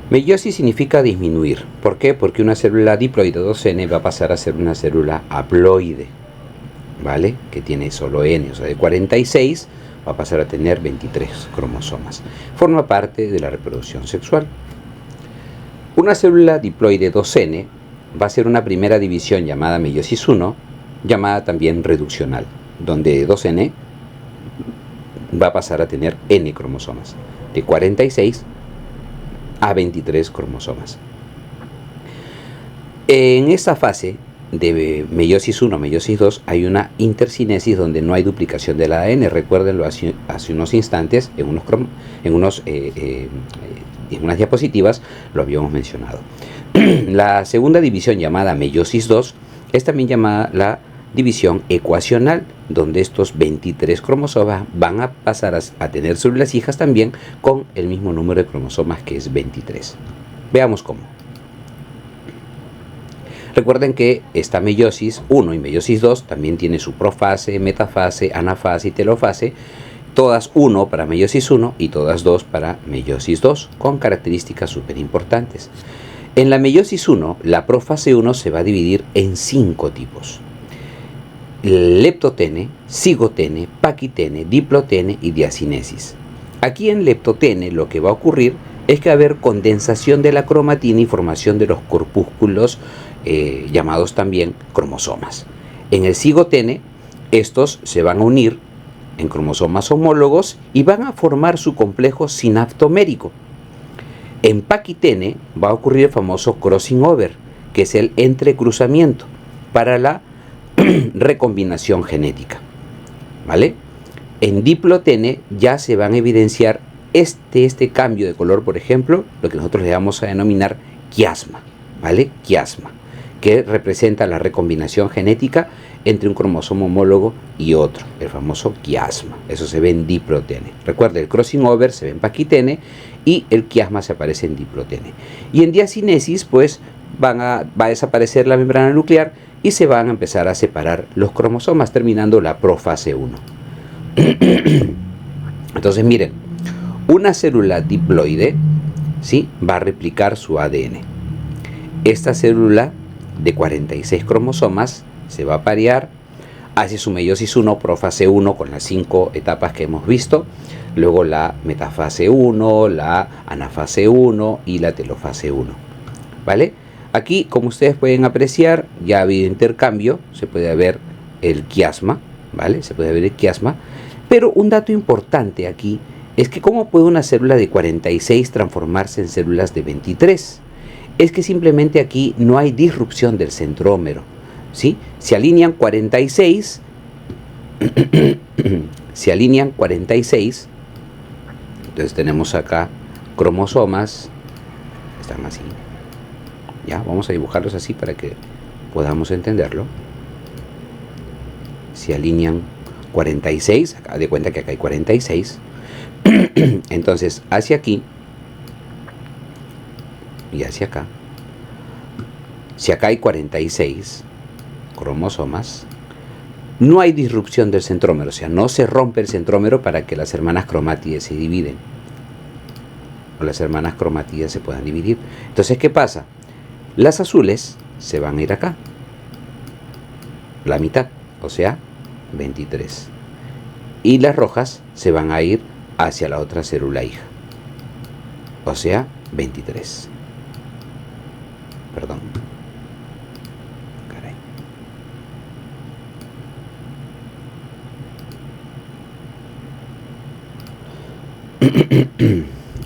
Meiosis significa disminuir. ¿Por qué? Porque una célula diploide 2N va a pasar a ser una célula haploide, ¿vale? Que tiene solo N, o sea, de 46 va a pasar a tener 23 cromosomas. Forma parte de la reproducción sexual. Una célula diploide 2N va a ser una primera división llamada meiosis 1, llamada también reduccional, donde 2N va a pasar a tener N cromosomas, de 46 a 23 cromosomas. En esta fase de meiosis 1, meiosis 2, hay una intercinesis donde no hay duplicación del ADN. Recuérdenlo hace unos instantes, en unas diapositivas lo habíamos mencionado. La segunda división, llamada meiosis 2, es también llamada la división ecuacional, donde estos 23 cromosomas van a pasar a tener células hijas también con el mismo número de cromosomas, que es 23. Veamos cómo. Recuerden que esta meiosis 1 y meiosis 2 también tiene su profase, metafase, anafase y telofase, todas 1 para meiosis 1 y todas 2 para meiosis 2, con características súper importantes. En la meiosis 1, la profase 1 se va a dividir en 5 tipos: leptotene, cigotene, paquitene, diplotene y diacinesis. Aquí en leptotene lo que va a ocurrir es que va a haber condensación de la cromatina y formación de los corpúsculos llamados también cromosomas. En el cigotene, estos se van a unir en cromosomas homólogos y van a formar su complejo sinaptomérico. En paquitene va a ocurrir el famoso crossing over, que es el entrecruzamiento para la recombinación genética, ¿vale? En diplotene ya se van a evidenciar este cambio de color, por ejemplo, lo que nosotros le vamos a denominar quiasma, ¿vale? Quiasma, que representa la recombinación genética entre un cromosoma homólogo y otro, el famoso quiasma. Eso se ve en diplotene. Recuerda, el crossing over se ve en paquitene y el quiasma se aparece en diplotene. Y en diacinesis, pues, va a desaparecer la membrana nuclear y se van a empezar a separar los cromosomas, terminando la profase 1. Entonces, miren, una célula diploide, ¿sí?, va a replicar su ADN. Esta célula de 46 cromosomas se va a parear, hace su meiosis 1, profase 1, con las 5 etapas que hemos visto, luego la metafase 1, la anafase 1 y la telofase 1, ¿vale? Aquí, como ustedes pueden apreciar, ya ha habido intercambio, se puede ver el quiasma, ¿vale? Se puede ver el quiasma, pero un dato importante aquí es que ¿cómo puede una célula de 46 transformarse en células de 23? Es que simplemente aquí no hay disrupción del centrómero, ¿sí? Se alinean 46, se alinean 46, entonces tenemos acá cromosomas, están así, ya, vamos a dibujarlos así para que podamos entenderlo. Se alinean 46, acá de cuenta que acá hay 46, entonces hacia aquí y hacia acá. Si acá hay 46 cromosomas, no hay disrupción del centrómero, o sea, no se rompe el centrómero para que las hermanas cromátides se dividen, o las hermanas cromátides se puedan dividir. Entonces, ¿qué pasa? Las azules se van a ir acá, la mitad, o sea, 23. Y las rojas se van a ir hacia la otra célula hija, o sea, 23. Perdón. Caray.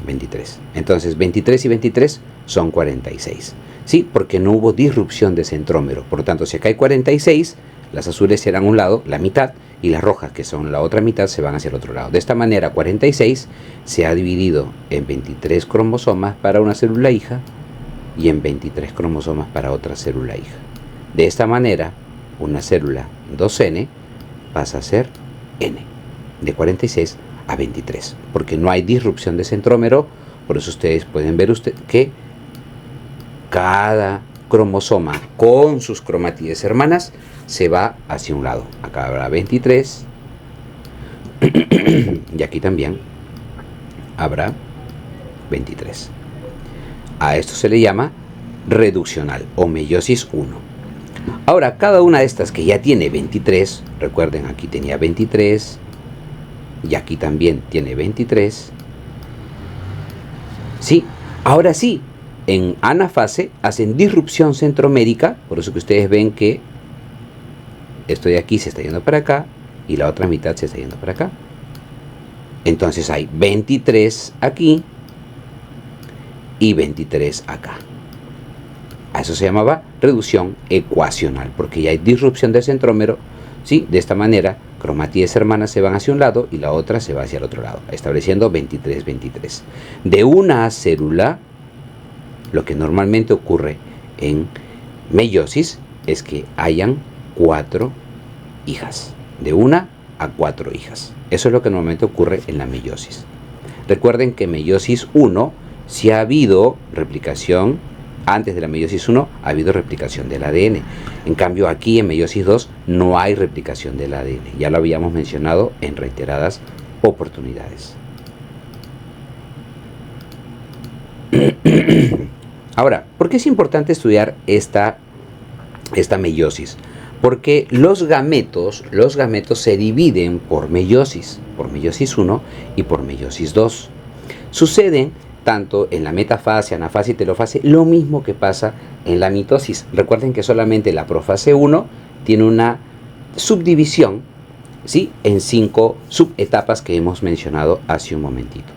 23. Entonces, 23 y 23 son 46. ¿Sí? Porque no hubo disrupción de centrómero. Por lo tanto, si acá hay 46, las azules serán un lado, la mitad, y las rojas, que son la otra mitad, se van hacia el otro lado. De esta manera, 46 se ha dividido en 23 cromosomas para una célula hija y en 23 cromosomas para otra célula hija. De esta manera, una célula 2N pasa a ser N, de 46 a 23, porque no hay disrupción de centrómero. Por eso ustedes pueden ver que cada cromosoma con sus cromátides hermanas se va hacia un lado. Acá habrá 23 y aquí también habrá 23. A esto se le llama reduccional o meiosis 1. Ahora, cada una de estas que ya tiene 23, recuerden, aquí tenía 23 y aquí también tiene 23. Sí, ahora sí, en anafase hacen disrupción centromérica, por eso que ustedes ven que esto de aquí se está yendo para acá y la otra mitad se está yendo para acá. Entonces hay 23 aquí y 23 acá. A eso se llamaba reducción ecuacional, porque ya hay disrupción del centrómero. ¿Sí? De esta manera, cromatías hermanas se van hacia un lado y la otra se va hacia el otro lado, estableciendo 23, 23. De una célula, lo que normalmente ocurre en meiosis es que hayan 4 hijas, de 1 a 4 hijas. Eso es lo que normalmente ocurre en la meiosis. Recuerden que en meiosis 1, si ha habido replicación, antes de la meiosis 1 ha habido replicación del ADN. En cambio aquí en meiosis 2 no hay replicación del ADN. Ya lo habíamos mencionado en reiteradas oportunidades. Ahora, ¿por qué es importante estudiar esta meiosis? Porque los gametos se dividen por meiosis 1 y por meiosis 2. Suceden tanto en la metafase, anafase y telofase, lo mismo que pasa en la mitosis. Recuerden que solamente la profase 1 tiene una subdivisión, ¿sí?, en 5 subetapas que hemos mencionado hace un momentito.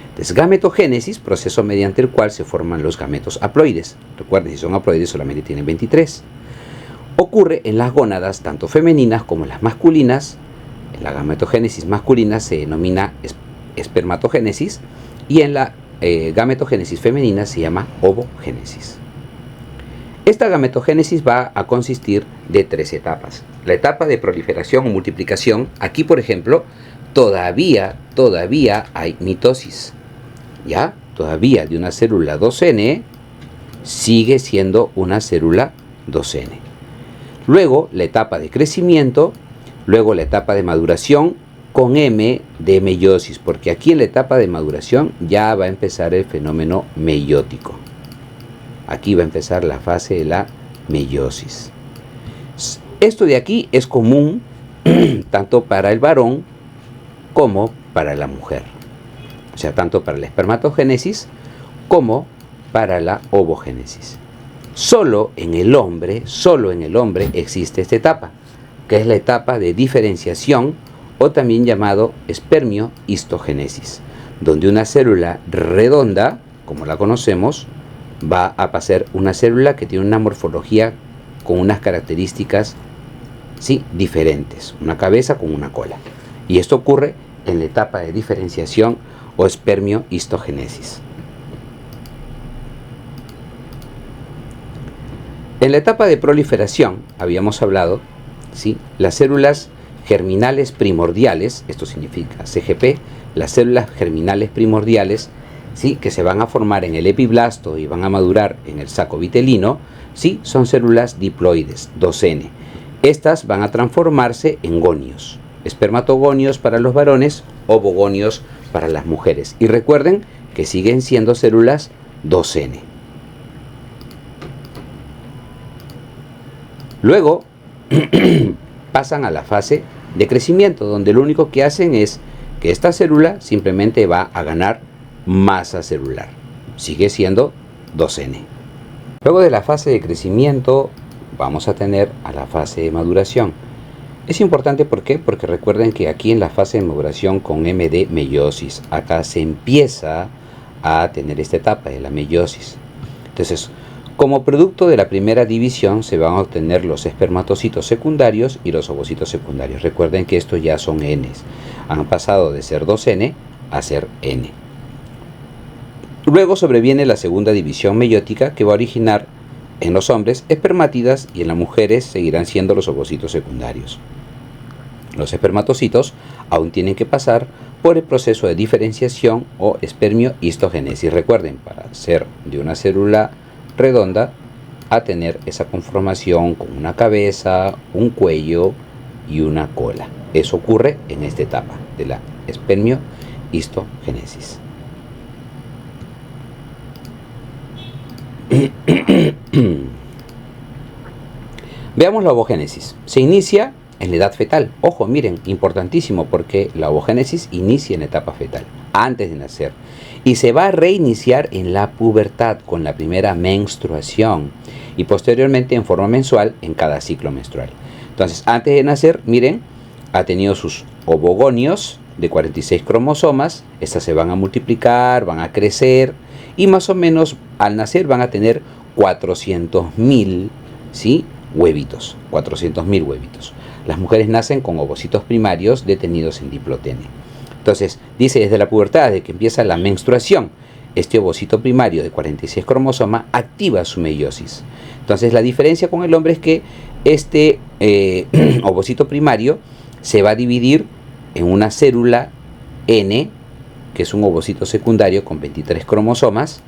Entonces, gametogénesis, proceso mediante el cual se forman los gametos haploides. Recuerden, si son haploides solamente tienen 23. Ocurre en las gónadas, tanto femeninas como las masculinas. En la gametogénesis masculina se denomina espermatogénesis y en la gametogénesis femenina se llama ovogénesis. Esta gametogénesis va a consistir de 3 etapas. La etapa de proliferación o multiplicación, aquí por ejemplo, todavía hay mitosis. ¿Ya? Todavía de una célula 2N sigue siendo una célula 2N. Luego la etapa de crecimiento, luego la etapa de maduración con M de meiosis, porque aquí en la etapa de maduración ya va a empezar el fenómeno meiótico. Aquí va a empezar la fase de la meiosis. Esto de aquí es común tanto para el varón como para la mujer. O sea, tanto para la espermatogénesis como para la ovogénesis. Solo en el hombre existe esta etapa, que es la etapa de diferenciación o también llamado espermio-histogénesis, donde una célula redonda, como la conocemos, va a pasar una célula que tiene una morfología con unas características, sí, diferentes, una cabeza con una cola. Y esto ocurre en la etapa de diferenciación o espermio-histogénesis. En la etapa de proliferación, habíamos hablado, ¿sí?, las células germinales primordiales, esto significa CGP, las células germinales primordiales, ¿sí?, que se van a formar en el epiblasto y van a madurar en el saco vitelino, ¿sí?, son células diploides, 2N. Estas van a transformarse en gonios, espermatogonios para los varones, ovogonios para las mujeres. Y recuerden que siguen siendo células 2N. Luego pasan a la fase de crecimiento, donde lo único que hacen es que esta célula simplemente va a ganar masa celular. Sigue siendo 2N. Luego de la fase de crecimiento vamos a tener a la fase de maduración. Es importante, ¿por qué? Porque recuerden que aquí en la fase de maduración con M de meiosis, acá se empieza a tener esta etapa de la meiosis. Entonces, como producto de la primera división se van a obtener los espermatocitos secundarios y los ovocitos secundarios. Recuerden que estos ya son Ns. Han pasado de ser 2N a ser N. Luego sobreviene la segunda división meiótica, que va a originar en los hombres espermátidas y en las mujeres seguirán siendo los ovocitos secundarios. Los espermatocitos aún tienen que pasar por el proceso de diferenciación o espermio-histogénesis. Recuerden, para ser de una célula redonda a tener esa conformación con una cabeza, un cuello y una cola. Eso ocurre en esta etapa de la espermio-histogénesis. Veamos la ovogénesis. Se inicia en la edad fetal. Ojo, miren, importantísimo, porque la ovogénesis inicia en la etapa fetal, antes de nacer. Y se va a reiniciar en la pubertad con la primera menstruación y posteriormente en forma mensual en cada ciclo menstrual. Entonces, antes de nacer, miren, ha tenido sus ovogonios de 46 cromosomas. Estas se van a multiplicar, van a crecer y más o menos al nacer van a tener 400.000, ¿sí?, huevitos. 400.000 huevitos. Las mujeres nacen con ovocitos primarios detenidos en diplotene. Entonces, dice desde la pubertad, desde que empieza la menstruación, este ovocito primario de 46 cromosomas activa su meiosis. Entonces, la diferencia con el hombre es que este ovocito primario se va a dividir en una célula N, que es un ovocito secundario con 23 cromosomas,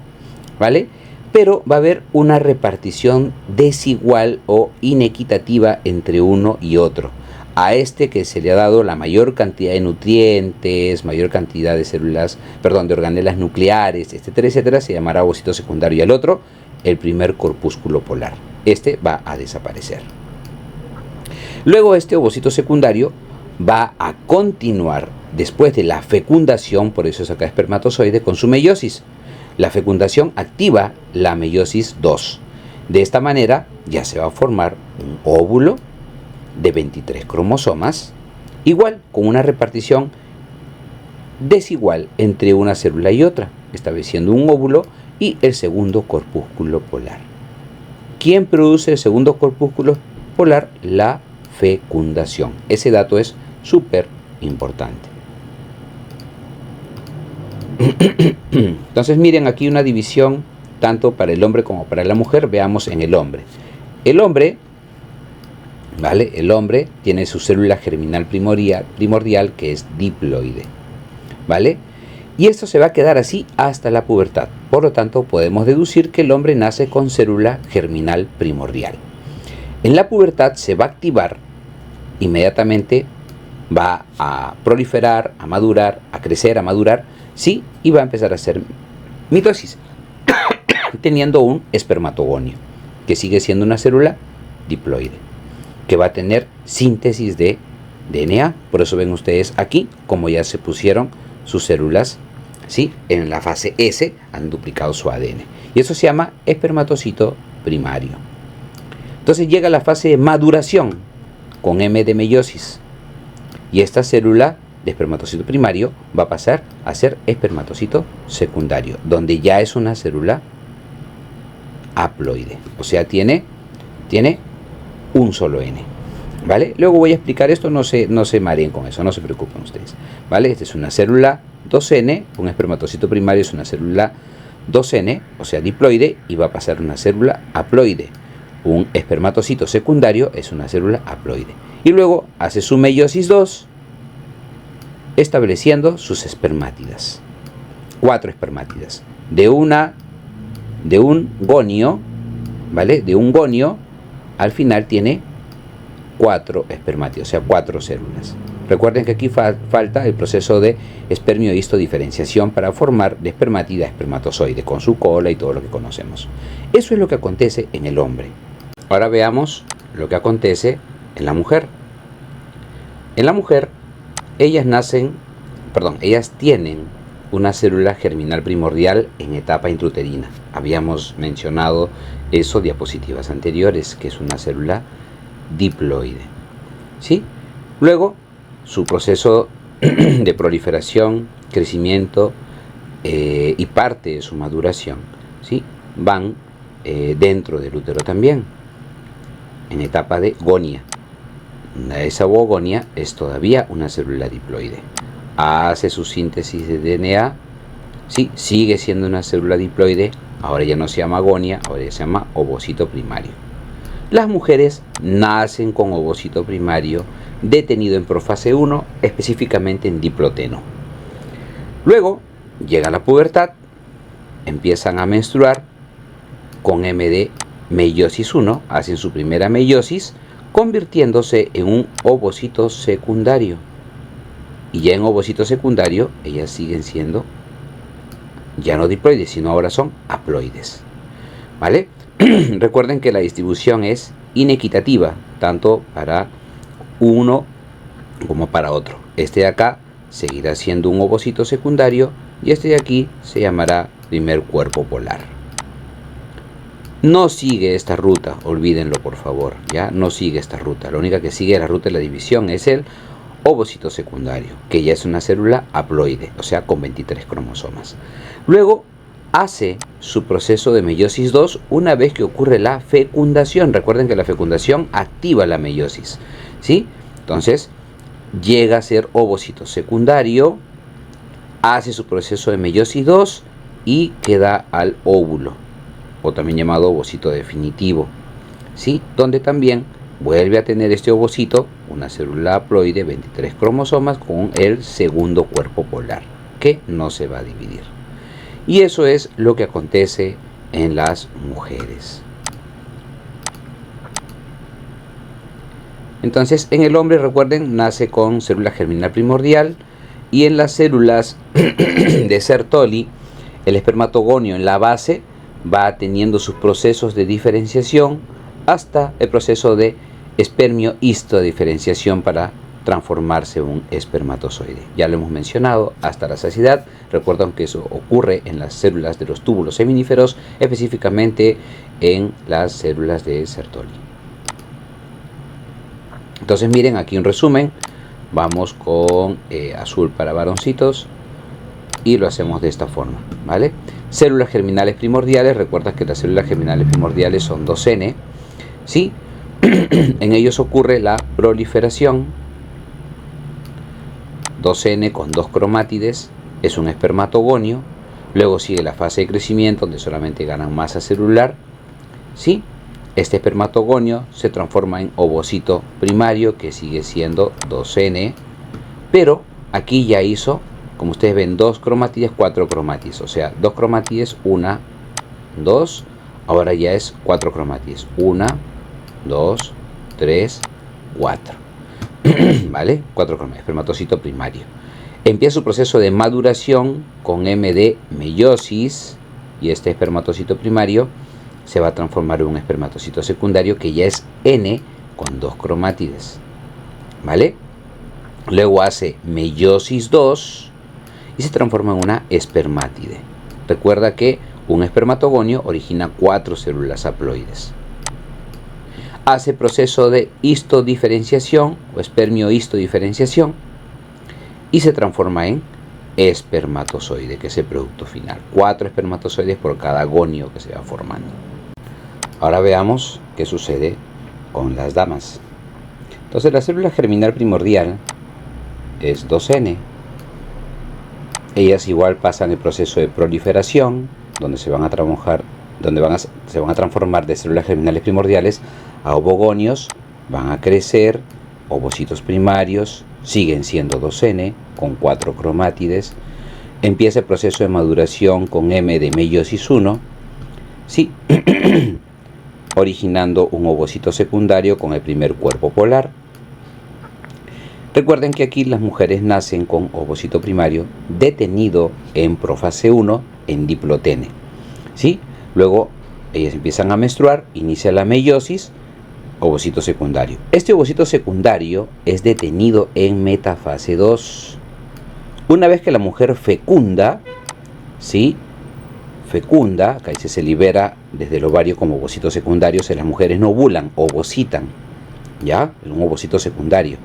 ¿vale? Pero va a haber una repartición desigual o inequitativa entre uno y otro. A este que se le ha dado la mayor cantidad de nutrientes, mayor cantidad de células, de organelas nucleares, etcétera, etcétera, se llamará ovocito secundario, y al otro el primer corpúsculo polar. Este va a desaparecer. Luego este ovocito secundario va a continuar después de la fecundación, por eso es acá espermatozoide, con su meiosis. La fecundación activa la meiosis 2. De esta manera ya se va a formar un óvulo de 23 cromosomas, igual con una repartición desigual entre una célula y otra, estableciendo un óvulo y el segundo corpúsculo polar. ¿Quién produce el segundo corpúsculo polar? La fecundación. Ese dato es súper importante. Entonces miren aquí una división tanto para el hombre como para la mujer. Veamos en el hombre. El hombre, ¿vale? El hombre tiene su célula germinal primordial que es diploide, ¿vale? Y esto se va a quedar así hasta la pubertad. Por lo tanto, podemos deducir que el hombre nace con célula germinal primordial. En la pubertad se va a activar, inmediatamente va a proliferar, a madurar, a crecer, a madurar, sí, y va a empezar a hacer mitosis, teniendo un espermatogonio, que sigue siendo una célula diploide, que va a tener síntesis de DNA. Por eso ven ustedes aquí como ya se pusieron sus células, ¿sí? En la fase S han duplicado su ADN. Y eso se llama espermatocito primario. Entonces llega la fase de maduración con M de meiosis. Y esta célula de espermatocito primario va a pasar a ser espermatocito secundario, donde ya es una célula haploide. O sea, tiene un solo N. ¿Vale? Luego voy a explicar esto, no se mareen con eso, no se preocupen ustedes. ¿Vale? Esta es una célula 2N, un espermatocito primario es una célula 2N, o sea, diploide, y va a pasar a una célula haploide. Un espermatocito secundario es una célula haploide. Y luego hace su meiosis 2, estableciendo sus espermátidas. 4 espermátidas. De un gonio, ¿vale? De un gonio, al final tiene 4 espermátidos, o sea, 4 células. Recuerden que aquí falta el proceso de espermio-histodifrenciación para formar de espermátida a espermatozoide, con su cola y todo lo que conocemos. Eso es lo que acontece en el hombre. Ahora veamos lo que acontece en la mujer. En la mujer, ellas tienen una célula germinal primordial en etapa intrauterina. Habíamos mencionado eso en diapositivas anteriores, que es una célula diploide, ¿sí? Luego, su proceso de proliferación, crecimiento y parte de su maduración, ¿sí?, van dentro del útero también, en etapa de gonia. Esa oogonia es todavía una célula diploide. Hace su síntesis de DNA, ¿sí?, sigue siendo una célula diploide. Ahora ya no se llama gonia, ahora ya se llama ovocito primario. Las mujeres nacen con ovocito primario detenido en profase 1, específicamente en diploteno. Luego llega la pubertad, empiezan a menstruar con M de meiosis 1, hacen su primera meiosis, convirtiéndose en un ovocito secundario. Y ya en ovocito secundario, ellas siguen siendo ya no diploides, sino ahora son haploides. ¿Vale? recuerden que la distribución es inequitativa, tanto para uno como para otro. Este de acá seguirá siendo un ovocito secundario y este de aquí se llamará primer cuerpo polar. No sigue esta ruta, olvídenlo por favor, ya no sigue esta ruta. La única que sigue la ruta de la división es el ovocito secundario, que ya es una célula haploide, o sea, con 23 cromosomas. Luego hace su proceso de meiosis 2 una vez que ocurre la fecundación. Recuerden que la fecundación activa la meiosis, ¿sí? Entonces, llega a ser ovocito secundario, hace su proceso de meiosis 2 y queda al óvulo, o también llamado ovocito definitivo, ¿sí? Donde también vuelve a tener este ovocito una célula haploide, 23 cromosomas, con el segundo cuerpo polar, que no se va a dividir. Y eso es lo que acontece en las mujeres. Entonces, en el hombre, recuerden, nace con célula germinal primordial, y en las células de Sertoli, el espermatogonio en la base va teniendo sus procesos de diferenciación hasta el proceso de espermio-histodiferenciación para transformarse en un espermatozoide. Ya lo hemos mencionado hasta la saciedad. Recuerden que eso ocurre en las células de los túbulos seminíferos, específicamente en las células de Sertoli. Entonces miren aquí un resumen. Vamos con azul para varoncitos y lo hacemos de esta forma, ¿vale? Células germinales primordiales. Recuerda que las células germinales primordiales son 2N, ¿sí? En ellos ocurre la proliferación. 2N con 2 cromátides es un espermatogonio. Luego sigue la fase de crecimiento, donde solamente ganan masa celular, ¿sí? Este espermatogonio se transforma en ovocito primario, que sigue siendo 2N, pero aquí ya hizo, como ustedes ven, 2 cromátides, 4 cromátides, o sea, 2 cromátides, 1, 2, ahora ya es 4 cromátides, 1, 2, 3, 4, ¿vale? 4 cromátides, espermatocito primario. Empieza su proceso de maduración con M de meiosis, y este espermatocito primario se va a transformar en un espermatocito secundario, que ya es N con 2 cromátides, ¿vale? Luego hace meiosis 2 y se transforma en una espermátide. Recuerda que un espermatogonio origina 4 células haploides. Hace proceso de histodiferenciación o espermio-histodiferenciación y se transforma en espermatozoide, que es el producto final. 4 espermatozoides por cada gonio que se va formando. Ahora veamos qué sucede con las damas. Entonces, la célula germinal primordial es 2N. Ellas igual pasan el proceso de proliferación, donde se van a transformar de células germinales primordiales a ovogonios, van a crecer, ovocitos primarios, siguen siendo 2N con 4 cromátides. Empieza el proceso de maduración con M de meiosis 1, sí, originando un ovocito secundario con el primer cuerpo polar. Recuerden que aquí las mujeres nacen con ovocito primario detenido en profase 1 en diplotene, ¿sí? Luego ellas empiezan a menstruar, inicia la meiosis, ovocito secundario. Este ovocito secundario es detenido en metafase 2. Una vez que la mujer fecunda, ¿sí? Fecunda, acá dice se libera desde el ovario como ovocito secundario. Las mujeres no ovulan, ovocitan, ¿ya? Un ovocito secundario.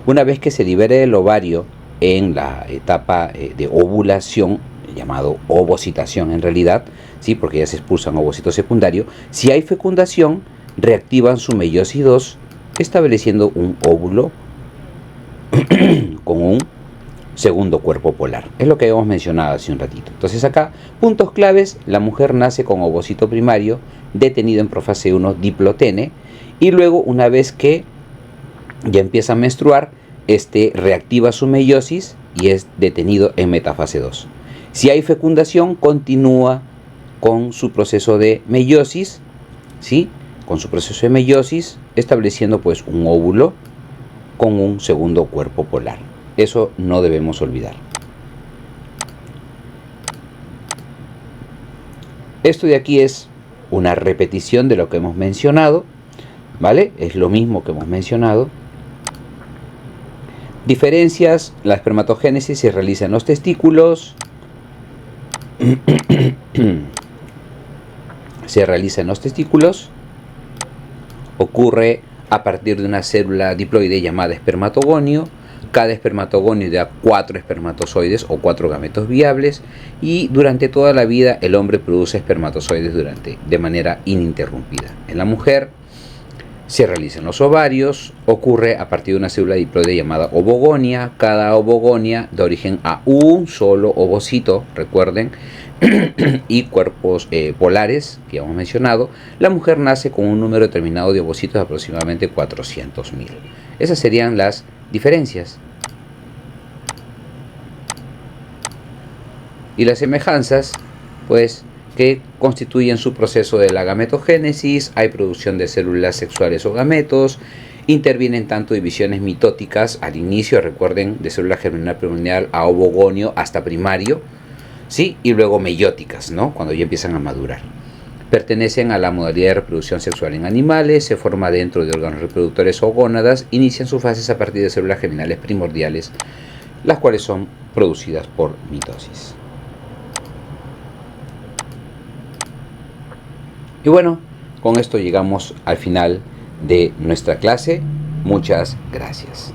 Una vez que se libere el ovario en la etapa de ovulación, llamado ovocitación en realidad, ¿sí? Porque ya se expulsan ovocito secundario. Si hay fecundación, reactivan su meiosis 2, estableciendo un óvulo con un segundo cuerpo polar. Es lo que habíamos mencionado hace un ratito. Entonces acá, puntos claves: la mujer nace con ovocito primario detenido en profase 1 diplotene, y luego, una vez que ya empieza a menstruar, reactiva su meiosis y es detenido en metafase 2. Si hay fecundación, continúa con su proceso de meiosis, ¿sí? Con su proceso de meiosis, estableciendo pues un óvulo con un segundo cuerpo polar. Eso no debemos olvidar. Esto de aquí es una repetición de lo que hemos mencionado, ¿vale? Es lo mismo que hemos mencionado. Diferencias: la espermatogénesis se realiza en los testículos. Se realiza en los testículos. Ocurre a partir de una célula diploide llamada espermatogonio. Cada espermatogonio da 4 espermatozoides o 4 gametos viables, y durante toda la vida el hombre produce espermatozoides de manera ininterrumpida. En la mujer se realiza en los ovarios. Ocurre a partir de una célula diploide llamada ovogonia. Cada ovogonia da origen a un solo ovocito, recuerden, y cuerpos polares que ya hemos mencionado. La mujer nace con un número determinado de ovocitos de aproximadamente 400.000. Esas serían las diferencias. Y las semejanzas, pues, que constituyen su proceso de la gametogénesis: hay producción de células sexuales o gametos, intervienen tanto divisiones mitóticas al inicio, recuerden, de célula germinal primordial a ovogonio hasta primario, ¿sí? Y luego meióticas, ¿no? Cuando ya empiezan a madurar. Pertenecen a la modalidad de reproducción sexual en animales, se forma dentro de órganos reproductores o gónadas, inician sus fases a partir de células germinales primordiales, las cuales son producidas por mitosis. Y bueno, con esto llegamos al final de nuestra clase. Muchas gracias.